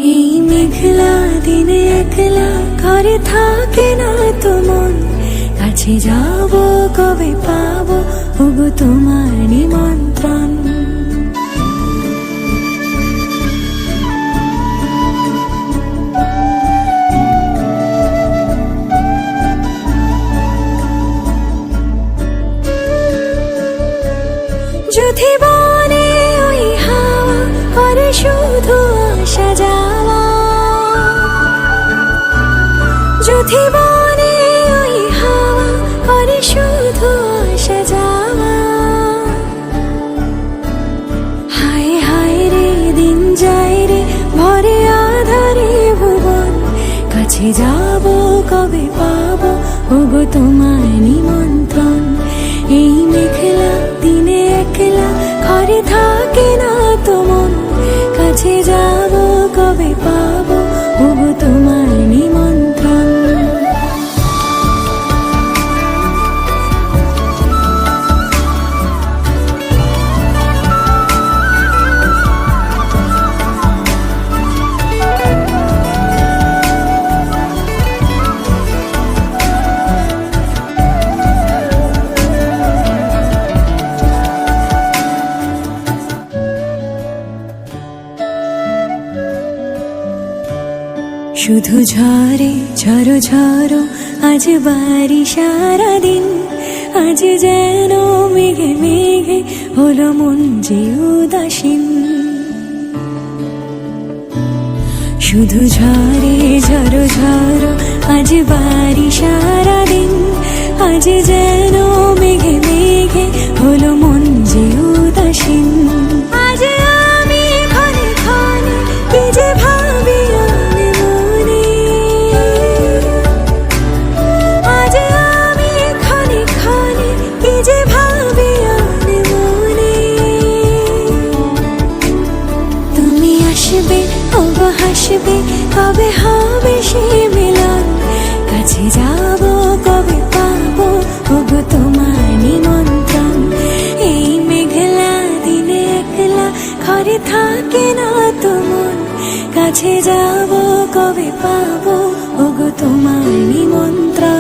এই মেঘলা দিনে একলা ঘরে থাকে না তো মন, কাছে যাব কবে পাবো ওগো তোমার নিমন্ত্রণ। যদি বনে ওই হাওয়া করে শুধু আসা যাওয়া, যদি বনে ওই হাওয়া করে শুধু আসা যাওয়া, হায় হায় রে দিন যায় রে ভরে আধারে ভুবন, কাছে যাব কবে পাবো ওগো তোমার নিমন্ত্রণ। এই মেঘলা দিনে একলা ঘরে থাকে না তো মন, কাছে যাব কবে পাবো ওগো তোমার নিমন্ত্রণ। শুধু ঝরে ঝরো ঝরো আজ বাড়ি সারাদিন, আজ যেন মেঘে মেঘে হলো মন যে উদাসীন। শুধু ঝরে ঝরো ঝরো আজ বাড়ি সারাদিন, আজ যেন মেঘে মেঘে হলো মন যে উদাসীন। আজ আমি ক্ষণে ক্ষণে কি যে ভাবি আমি মনে, আজ আমি ক্ষণে ক্ষণে কি যে ভাবি আমি মনে। তুমি আসবে ওগো হাসবে কবে হবে সে মিলন, কাছে যাব কবে পাবো ওগো তোমার নিমন্ত্রণ। এই মেঘলা দিনে একলা ঘরে থাকে না তো মন, কাছে যাব কবে পাবো ওগো তোমার নিমন্ত্রণ।